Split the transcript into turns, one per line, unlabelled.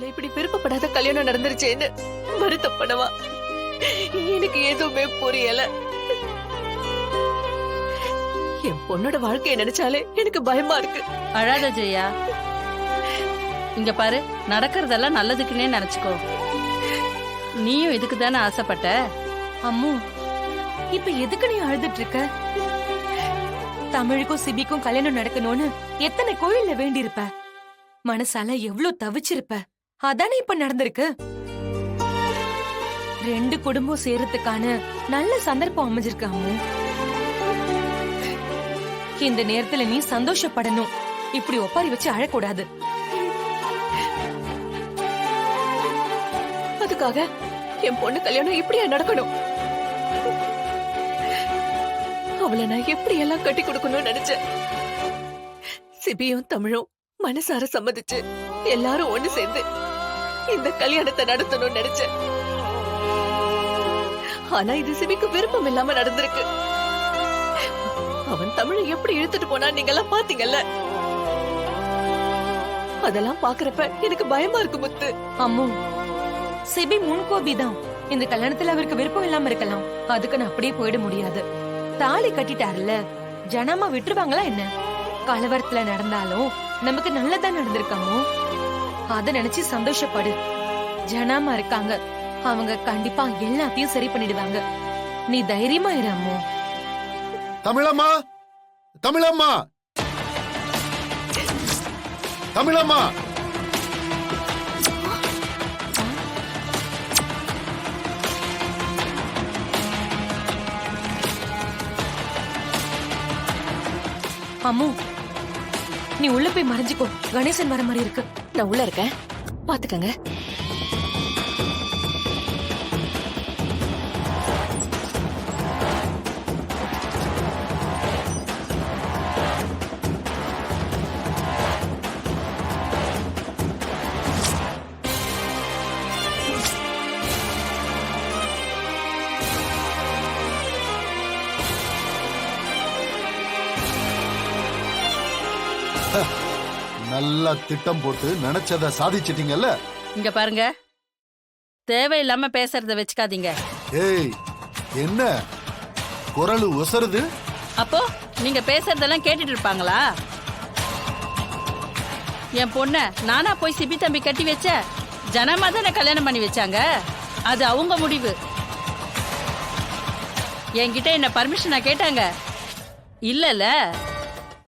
வாழ்க்கையில இப்படி விருப்பப்படாத கல்யாணம் நடந்துருச்சேன்னு வருத்தப்படவா? எனக்கு எதுவுமே புரியல. என் பொண்ணோட வாழ்க்கைய நினைச்சாலே எனக்கு பயமா இருக்கு.
அழாத ஜெயா, இங்க பாரு, நடக்கிறதெல்லாம் நல்லதுக்குன்னே நினைச்சுக்கோ. நீயும் இதுக்கு தானே ஆசைப்பட்ட.
அம்மு, இப்ப எதுக்கு நீ அழுதுட்டு இருக்க? தமிழுக்கும் சிபிக்கும் கல்யாணம் நடக்கணும்னு எத்தனை கோயில்ல வேண்டி இருப்ப, மனசால எவ்வளவு தவிச்சிருப்ப. அதானே இப்ப நடந்திருக்கு. 2 குடும்பம் சேரத்துக்கான நல்ல சந்தர்ப்பம் அமைஞ்சிருக்கு அம்மு. இந்த நேரத்துல நீ சந்தோஷப்படணும், இப்படி ஒப்பாரி வச்சு அழக்கூடாது.
அதுக்காக என் பொண்ணு கல்யாணம் இப்படியா நடக்கணும்? அவளை நான் எப்படி எல்லாம் கட்டி கொடுக்கணும்னு நினைச்சேன். சிபியும் தமிழும் மனசார சம்மதிச்சு எல்லாரும் ஒண்ணு சேர்ந்து இந்த கல்யாணத்தை நடத்தணும்னு நினைச்சேன். ஆனா இது சிபிக்கு விருப்பம் இல்லாம நடந்திருக்கு. அவன் தமிழை எப்படி இழுத்துட்டு போனா நீங்க எல்லாம் பாத்தீங்கல்ல. அதெல்லாம் பாக்குறப்ப எனக்கு பயமா இருக்கு முத்து.
அம்மு, சிபி முன்கோபிதான். இந்த கல்யாணத்துல அவருக்கு விருப்பம் இல்லாம இருக்கலாம், அதுக்கு நான் அப்படியே போயிட முடியாது. தாலி கட்டிட்டாருல, ஜனமா விட்டுருவாங்களா என்ன? கலவரத்துல நடந்தாலும் நமக்கு நல்லதா நடந்திருக்காமோ, அத நினைச்சு சந்தோஷப்படு. ஜனாமா இருக்காங்க, அவங்க கண்டிப்பா எல்லாத்தையும் சரி பண்ணிடுவாங்க. நீ தைரியமா இரு அம்மு.
தமிழம்மா, தமிழம்மா, தமிழம்மா.
அம்மு, நீ உள்ள போய் மறைஞ்சுக்கோ. கணேசன் வர மாதிரி இருக்கு.
நான் உள்ள இருக்கேன், பாத்துக்கங்க.
நல்லா திட்டம் போட்டு நினைச்சத சாதிச்சிட்டீங்கல்ல.
இங்க பாருங்க, தேவையில்லாம பேசுறத வச்சுக்காதீங்க.
ஏய், என்ன குரல் உசருது?
அப்போ நீங்க பேசுறதெல்லாம் கேட்டுட்டு இருப்பாங்களா? என் பொண்ண நானா போய் சிபி தம்பி கட்டி வச்ச? ஜனமா தானே கல்யாணம் பண்ணி வச்சாங்க. அது அவங்க முடிவு. என்கிட்ட என்ன பர்மிஷனா கேட்டாங்க? இல்லல.